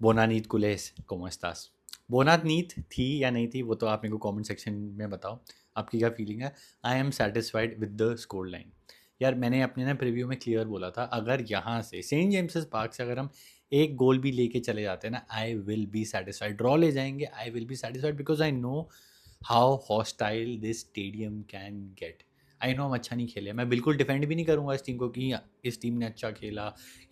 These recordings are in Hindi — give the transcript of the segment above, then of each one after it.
बोनानीत कुलेस ¿cómo estás? बोनात नीत थी या नहीं थी वो तो आप मेरे को कमेंट सेक्शन में बताओ। आपकी क्या फीलिंग है? आई am satisfied with the score line. यार मैंने अपने ना प्रीव्यू में क्लियर बोला था, अगर यहाँ से सेंट जेम्स पार्क से अगर हम एक गोल भी लेके चले जाते हैं ना, I will be satisfied. Draw ले जाएंगे, I will be satisfied because I know how hostile this stadium can get. I know हम अच्छा नहीं खेले, मैं बिल्कुल डिफेंड भी नहीं करूँगा इस टीम को कि इस टीम ने अच्छा खेला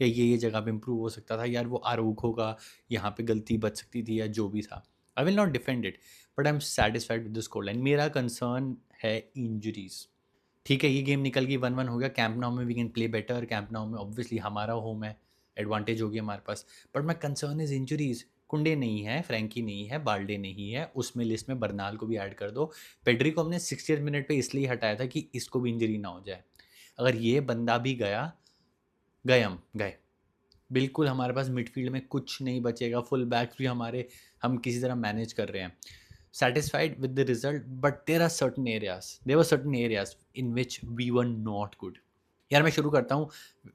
या ये जगह पे इम्प्रूव हो सकता था, यार वो आरूखो का यहाँ पे गलती बच सकती थी या जो भी था। I will not defend it, but I am satisfied with the score line. मेरा कंसर्न है इंजरीज। ठीक है, ये गेम निकल गई, 1-1 हो गया। कैंप नाउ में we can play better, Camp Nou में ऑब्वियसली हमारा होम है, एडवांटेज होगी हमारे पास। But my concern is injuries. Kounde नहीं है, फ्रैंकी नहीं है, बाल्डे नहीं है, उसमें लिस्ट में बर्नाल को भी ऐड कर दो। पेड्री को हमने 60th मिनट पे इसलिए हटाया था कि इसको भी इंजरी ना हो जाए। अगर ये बंदा भी गया, गए हम गए। बिल्कुल हमारे पास मिडफील्ड में कुछ नहीं बचेगा, फुल बैक्स भी हमारे हम किसी तरह मैनेज कर रहे हैं। Satisfied with the result, but there are certain areas in which we were not good. यार मैं शुरू करता हूँ,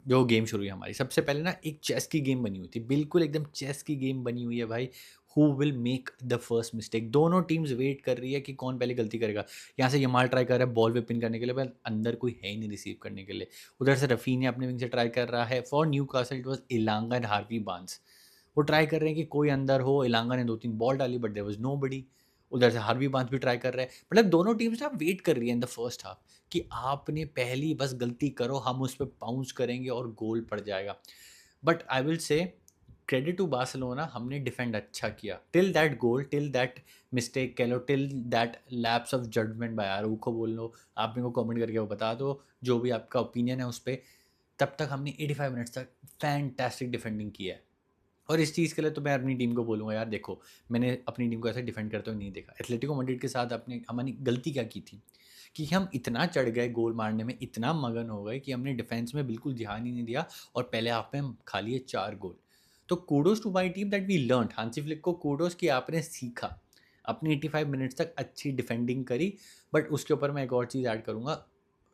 जो गेम शुरू हुई हमारी सबसे पहले ना, एक चेस की गेम बनी हुई थी, बिल्कुल एकदम चेस की गेम बनी हुई है भाई। Who will make the first mistake, दोनों टीम्स वेट कर रही है कि कौन पहले गलती करेगा। यहाँ से यमाल ट्राई कर रहा है बॉल पे पिन करने के लिए, पर अंदर कोई है ही नहीं रिसीव करने के लिए। उधर से रफीनिया अपने विंग से ट्राई कर रहा है। For new castle it was इलांगा and Harvey बांस। वो ट्राई कर रहे हैं कि कोई अंदर हो, इलांगा ने 2-3 बॉल डाली बट देयर वाज नोबडी। उधर से हार्वी बांस भी ट्राई कर रहे हैं। मतलब दोनों टीम्स ना वेट कर रही है इन द फर्स्ट हाफ कि आपने पहली बस गलती करो, हम उस पर पाउंस करेंगे और गोल पड़ जाएगा। But I will say credit to Barcelona, हमने डिफेंड अच्छा किया till that goal, till that mistake कह लो, till that lapse of judgement by Araujo बोल लो। आप मेरे को कमेंट करके वो बता दो जो भी आपका ओपिनियन है उस पर। तब तक हमने 85 मिनट्स तक फैंटास्टिक डिफेंडिंग की है। और इस चीज़ के लिए तो मैं अपनी टीम को बोलूँगा, यार देखो, मैंने अपनी टीम को ऐसे डिफेंड करते हुए नहीं देखा। एथलेटिको मैड्रिड के साथ अपने हमारी गलती क्या की थी कि हम इतना चढ़ गए गोल मारने में, इतना मगन हो गए कि हमने डिफेंस में बिल्कुल ध्यान ही नहीं दिया और पहले हाफ में हम खा लिए 4 गोल। तो kudos to my team that we learn, Hansi Flick को कूडोज कि आपने सीखा, अपनी 85 मिनट्स तक अच्छी डिफेंडिंग करी। बट उसके ऊपर मैं एक और चीज़ ऐड करूँगा,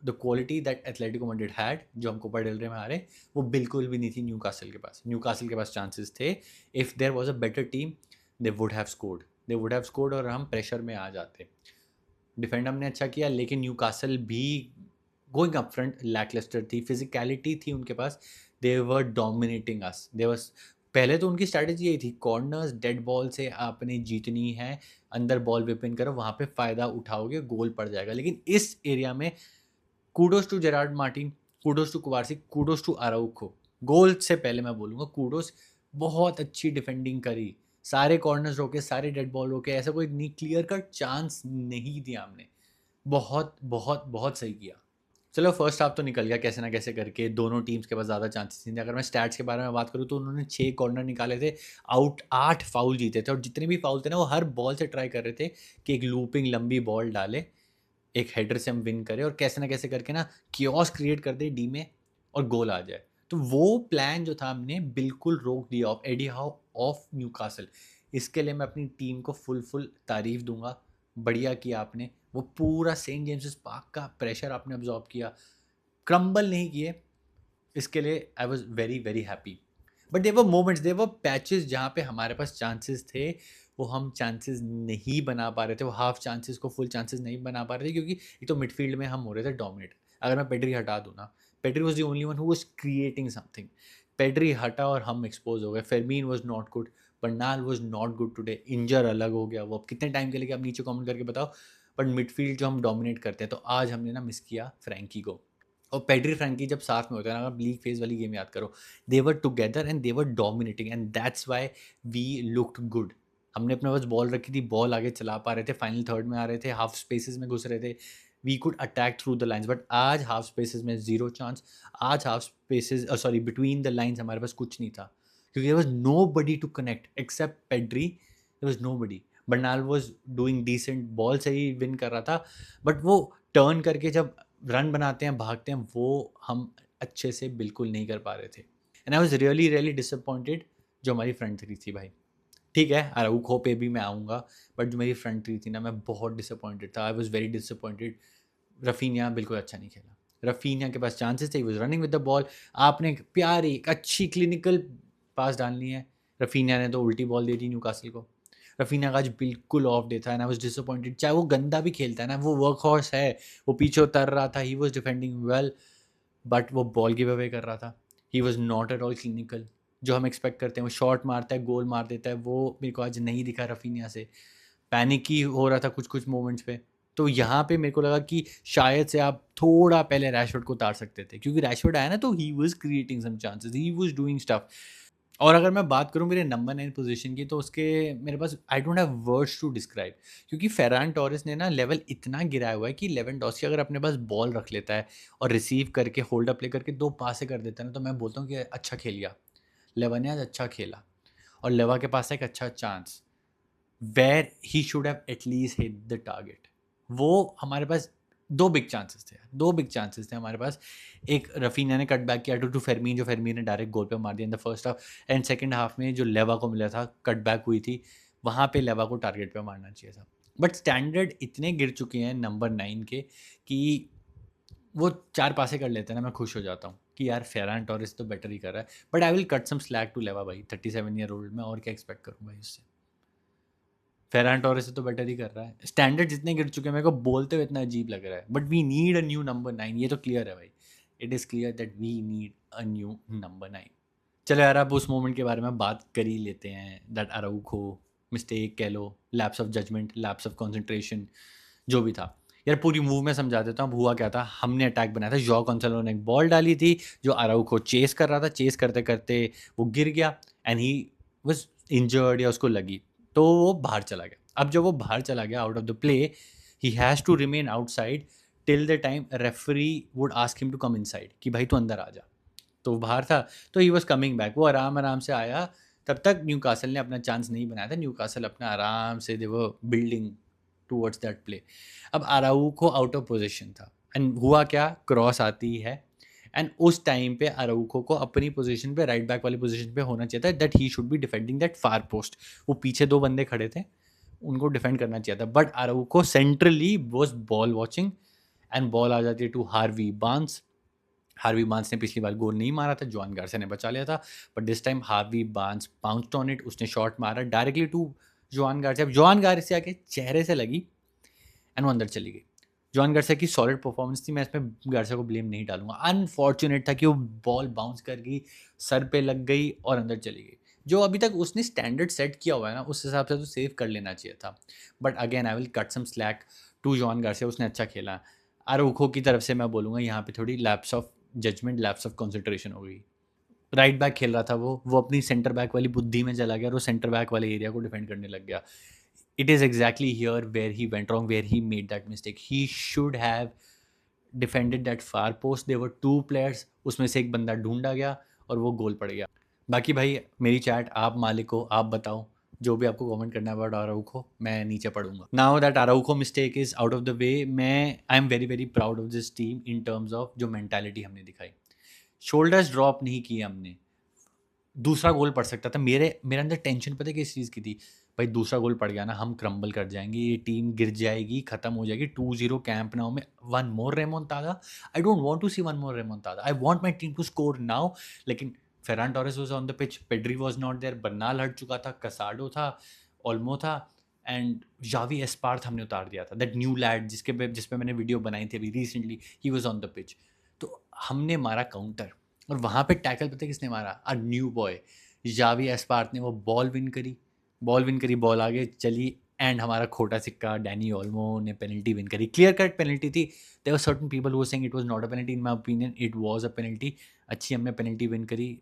the quality that Atletico Madrid had, जो हम कोपा डेल रे में हारे, वो बिल्कुल भी नहीं थी न्यूकासल के पास। न्यूकासल के पास चांसेस थे, if there was a better team they would have scored, और हम प्रेशर में आ जाते। डिफेंड हमने अच्छा किया, लेकिन न्यूकासल भी गोइंग अप फ्रंट लैकलस्टर थी, फिजिकलिटी थी उनके पास। दे were dominating us, they was पहले तो उनकी स्ट्रैटेजी यही थी, कॉर्नर्स डेड बॉल से आपने जीतनी है, अंदर बॉल विपिन करो, वहाँ पे फ़ायदा उठाओगे गोल पड़ जाएगा। लेकिन इस एरिया में kudos to Gerard Martin, kudos to Cubarsi, kudos to Araujo. Goal से पहले मैं बोलूँगा कूडोज, बहुत अच्छी डिफेंडिंग करी, सारे कॉर्नर्स रोके, सारे डेड बॉल रोके, ऐसा कोई नहीं क्लियर कट चांस नहीं दिया हमने। बहुत बहुत बहुत सही किया। चलो फर्स्ट हाफ तो निकल गया कैसे ना कैसे करके, दोनों टीम्स के पास ज़्यादा चांसेस नहीं थे। अगर मैं स्टैट्स के बारे में बात करूँ तो उन्होंने 6 कॉर्नर निकाले थे, आउट 8 फाउल जीते थे, और जितने भी फाउल थे ना वो हर बॉल से ट्राई कर रहे थे कि एक लूपिंग लंबी बॉल डाले, एक हेडर से हम विन करें और कैसे ना कैसे करके ना कियोस क्रिएट कर दे डी में और गोल आ जाए। तो वो प्लान जो था हमने बिल्कुल रोक दिया of Eddie Howe of Newcastle. इसके लिए मैं अपनी टीम को फुल तारीफ दूंगा। बढ़िया किया आपने, वो पूरा सेंट जेम्स पार्क का प्रेशर आपने अब्जॉर्ब किया, क्रम्बल नहीं किए। इसके लिए I was very very happy. But there were moments, there were patches जहाँ पे हमारे पास चांसेस थे, वो हम चांसेस नहीं बना पा रहे थे, वो हाफ चांसेस को फुल चांसेस नहीं बना पा रहे थे, क्योंकि एक तो मिडफील्ड में हम हो रहे थे डोमिनेट। अगर मैं पेड्री हटा दूँ ना, Pedri was the only one who was creating something. Pedri हटा और हम एक्सपोज हो गए। Fermin was not good, Bernal was not good today, इंजर अलग हो गया वो। अब कितने टाइम के लिए आप नीचे कमेंट करके बताओ। बट मिडफील्ड जो हम डोमिनेट करते हैं, तो आज हमने ना मिस किया फ्रैंकी को। और पेड्री फ्रैंकी जब साथ में होते हैं ना, आप लीग फेज वाली गेम याद करो, they were together and they were dominating and that's why we looked good. हमने अपने पास बॉल रखी थी, बॉल आगे चला पा रहे थे, फाइनल थर्ड में आ रहे थे, हाफ स्पेसेस में घुस रहे थे, we could attack through the lines. But आज हाफ स्पेसेस में जीरो चांस। आज half spaces sorry between the lines हमारे पास कुछ नहीं था, क्योंकि there was nobody to connect except Pedri. There was nobody. Bernal was doing decent, ball से ही विन कर रहा था, बट वो टर्न करके जब रन बनाते हैं, भागते हैं, वो हम अच्छे से बिल्कुल नहीं कर पा रहे थे। And I was really really disappointed जो हमारी फ्रंट थ्री थी भाई। ठीक है, अराउखो पे भी मैं आऊँगा, बट जो मेरी फ्रंट थ्री थी ना, मैं बहुत डिसअपॉइंटेड था। I was very disappointed. Raphinha बिल्कुल अच्छा नहीं खेला। रफीनिया के पास चांसेस थे, he was running with the ball. आपने एक प्यारी, एक अच्छी क्लिनिकल पास डालनी है, रफीनिया ने तो उल्टी बॉल दे दी न्यूकासल को। रफीनिया का आज बिल्कुल ऑफ डे था एंड आई वाज डिसअपॉइंटेड। चाहे वो गंदा भी खेलता है ना, वो वर्क हॉर्स है, वो पीछे उतर रहा था, he was defending well, but वो बॉल गिव अवे कर रहा था। He was not at all clinical. जो हम एक्सपेक्ट करते हैं, वो शॉट मारता है, गोल मार देता है, वो मेरे को आज नहीं दिखा रफीनिया से। पैनिक ही हो रहा था कुछ कुछ मोमेंट्स पे। तो यहाँ पे मेरे को लगा कि शायद से आप थोड़ा पहले रैशफोर्ड को उतार सकते थे, क्योंकि रैशफोर्ड आया ना तो he was creating some chances, he was doing stuff. और अगर मैं बात करूँ मेरे नंबर 9 पोजीशन की, तो उसके मेरे पास I don't have words to describe, क्योंकि फेरान टोरेस ने ना लेवल इतना गिराया हुआ है कि लेवेंडोस्की अगर अपने पास बॉल रख लेता है और रिसीव करके होल्ड अप प्ले करके 2 पासे कर देता है ना, तो मैं बोलता हूँ कि अच्छा खेल गया, लेवा ने आज अच्छा खेला। और लेवा के पास है एक अच्छा chance where he should have at least hit the target. वो हमारे पास 2 बिग चांसेस थे, 2 बिग चांसेस थे हमारे पास। एक रफीना ने कट बैक किया टू फेरमीन, जो फेरमीन ने डायरेक्ट गोल पे मार दिया in the first half. And second half में जो लेवा को मिला था, कट बैक हुई थी, वहाँ पे लेवा को टारगेट पे मारना चाहिए था। बट स्टैंडर्ड इतने गिर चुके हैं नंबर 9 के कि वो 4 पासे कर लेते हैं ना, मैं खुश हो जाता हूँ कि यार फेरान टोरेस तो बेटर ही कर रहा है। But I will cut some slack to Lewa भाई, 37 ईयर ओल्ड में और क्या एक्सपेक्ट करूँ भाई उससे। फेरान टोरेस से तो बेटर ही कर रहा है। स्टैंडर्ड जितने गिर चुके हैं, मेरे को बोलते हुए इतना अजीब लग रहा है, but we need a new number 9, ये तो क्लियर है भाई। It is clear that we need a new number 9। चलो यार, अब उस मोमेंट के बारे में बात कर ही लेते हैं, दैट अराउखो मिस्टेक कह लो, lapse of judgement, lapse of concentration, जो भी था। यार पूरी मूव में समझा देता हूँ। अब हुआ क्या था, हमने अटैक बनाया था, जॉ कॉन्सेलो ने एक बॉल डाली थी, जो अराउखो चेस कर रहा था, चेस करते करते वो गिर गया एंड ही वाज इंजर्ड या उसको लगी, तो वो बाहर चला गया। अब जब वो बाहर चला गया out of the play, he has to remain outside till the time referee would ask him to come inside, कि भाई तू अंदर आ जा। तो वो बाहर था, तो ही वॉज कमिंग बैक, वो आराम आराम से आया। तब तक न्यूकासल ने अपना चांस नहीं बनाया था, न्यूकासल अपना आराम से दे वो बिल्डिंग टूवर्ड्स दैट प्ले। अब अराउखो आउट ऑफ पोजीशन था एंड हुआ क्या, क्रॉस आती है एंड उस टाइम पे अराउखो को अपनी पोजीशन पे, राइट बैक वाली पोजीशन पे होना चाहिए था, that he should be defending that far post. वो पीछे 2 बंदे खड़े थे, उनको डिफेंड करना चाहिए था, but Araujo centrally was ball watching and ball आ जाती है to Harvey Barnes. Harvey Barnes ने पिछली बार गोल नहीं मारा था, जॉन गार्सिया ने बचा लिया था, but this time Harvey Barnes bounced on it, उसने शॉट मारा directly to Joan Garcia. Joan Garcia के चेहरे से लगी एंड वो अंदर चली गई। जॉन गार्सिया की सॉलिड परफॉर्मेंस थी, मैं इसमें गार्सिया को ब्लेम नहीं डालूंगा। अनफॉर्चुनेट था कि वो बॉल बाउंस कर गई, सर पे लग गई और अंदर चली गई। जो अभी तक उसने स्टैंडर्ड सेट किया हुआ है ना, उस हिसाब से तो सेव कर लेना चाहिए था। But again I will cut some slack to Joan Garcia, उसने अच्छा खेला। आरोखो की तरफ से मैं बोलूँगा यहाँ पे थोड़ी lapse of judgement, lapse of concentration हो गई। राइट बैक खेल रहा था वो अपनी सेंटर बैक वाली बुद्धि में चला गया और वो सेंटर बैक वाले एरिया को डिफेंड करने लग गया। It is exactly here where he went wrong, where he made that mistake. He should have defended that far post, there were 2 players, उसमें से एक बंदा ढूंढा गया और वो गोल पड़ गया। बाकी भाई मेरी चैट आप मालिक हो, आप बताओ जो भी आपको कमेंट करना है अबाउट आराउखो, मैं नीचे पढ़ूंगा। Now that Araujo mistake is out of the way, मैं I am very very proud of this team in terms of जो मेंटालिटी हमने दिखाई। शोल्डर्स ड्रॉप नहीं किए हमने। दूसरा गोल पड़ सकता था, मेरे अंदर टेंशन पता है किस चीज़ की थी, भाई दूसरा गोल पड़ गया ना, हम क्रम्बल कर जाएंगे, ये टीम गिर जाएगी, खत्म हो जाएगी। 2-0 कैंप नाउ में, one more remontada. I don't want to see one more remontada, I want my team to score now. लेकिन Ferran Torres was on the pitch, Pedri was not there, Bernal हट चुका था, कसाडो था, ओल्मो था एंड जावी एस्पार्थ हमने उतार दिया था, दैट न्यू लैड जिस पे मैंने वीडियो बनाई थी अभी recently, he was on the pitch. तो हमने मारा काउंटर और वहाँ पे टैकल पता है किसने मारा, अ न्यू बॉय जावी एस्पार्थ ने। वो बॉल विन करी, बॉल आगे चली एंड हमारा खोटा सिक्का डैनी ओल्मो ने पेनल्टी विन करी। क्लियर कट पेनल्टी थी, there were certain people who were saying it was not a penalty, in my opinion it was a penalty. अच्छी हमने पेनल्टी विन करी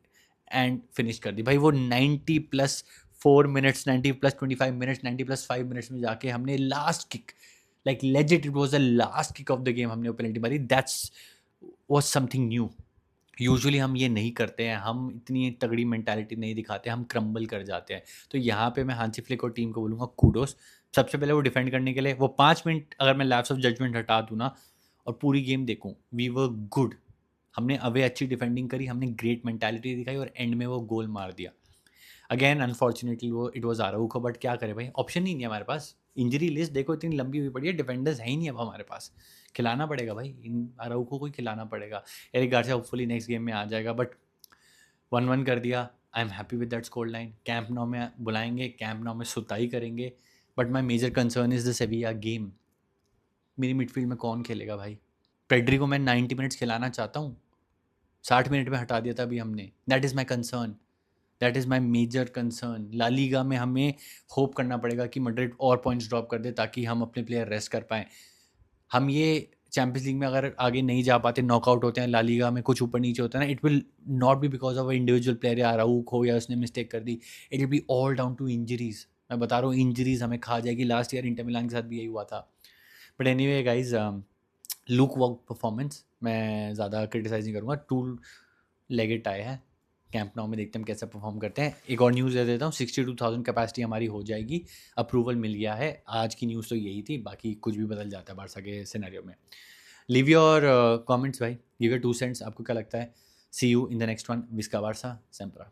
एंड फिनिश कर दी भाई। वो 90 plus 4 minutes, 90 plus 25 minutes, 90 plus 5 minutes में जाके हमने last kick, like legit it was the last kick of the game, हमने वो पेनल्टी मारी। That's was something new. Usually हम ये नहीं करते हैं, हम इतनी तगड़ी मेंटालिटी नहीं दिखाते, हम क्रम्बल कर जाते हैं। तो यहाँ पे मैं हांसी फ्लिक और टीम को बोलूँगा कूडोस। सबसे पहले वो डिफेंड करने के लिए, वो 5 मिनट अगर मैं लैप्स ऑफ जजमेंट हटा दूँ ना और पूरी गेम देखूँ, वी वर गुड। हमने अवे अच्छी डिफेंडिंग करी, हमने ग्रेट मेंटालिटी दिखाई और एंड में वो गोल मार दिया। अगेन अनफॉर्चुनेटली वो इट वाज आराउखो, बट क्या करें भाई, ऑप्शन ही नहीं है हमारे पास। इंजरी लिस्ट देखो इतनी लंबी हुई पड़ी है, डिफेंडर्स है ही नहीं अब हमारे पास। खिलाना पड़ेगा भाई, इन आराउखो को ही खिलाना पड़ेगा। Eric Garcia hopefully next game में आ जाएगा, बट 1-1 कर दिया। I am happy with that score line. Camp Nou में बुलाएंगे, कैंप नौ में सुताई करेंगे, but my major concern is the Sevilla game. मेरी मिडफील्ड में कौन खेलेगा भाई? पेड्री को मैं 90 मिनट्स खिलाना चाहता हूँ, 60 मिनट में हटा दिया था अभी हमने। That is my concern, that is my major concern. La Liga में हमें होप करना पड़ेगा कि मैड्रिड और पॉइंट्स ड्रॉप कर दे ताकि हम अपने प्लेयर रेस्ट कर पाएँ। हम ये चैंपियंस लीग में अगर आगे नहीं जा पाते, नॉकआउट होते हैं, ला लीगा में कुछ ऊपर नीचे होता है ना, it will not be because of a individual player या राउक हो या उसने मिस्टेक कर दी, it will be all down to injuries. मैं बता रहा हूँ, इंजरीज हमें खा जाएगी। लास्ट ईयर इंटर मिलान के साथ भी यही हुआ था। But any way guys, look walk performance मैं ज़्यादा क्रिटिसाइज नहीं करूँगा। टू लेगेड टाई है, कैंप नाउ में देखते हैं हम कैसे परफॉर्म करते हैं। एक और न्यूज़ दे देता हूँ, 62,000 कैपेसिटी हमारी हो जाएगी, अप्रूवल मिल गया है। आज की न्यूज़ तो यही थी, बाकी कुछ भी बदल जाता है बारसा के सिनेरियो में। लीव योर कमेंट्स भाई, गिव योर 2 सेंट्स, आपको क्या लगता है? See you in the next one. Visca Barca, सेम्परा।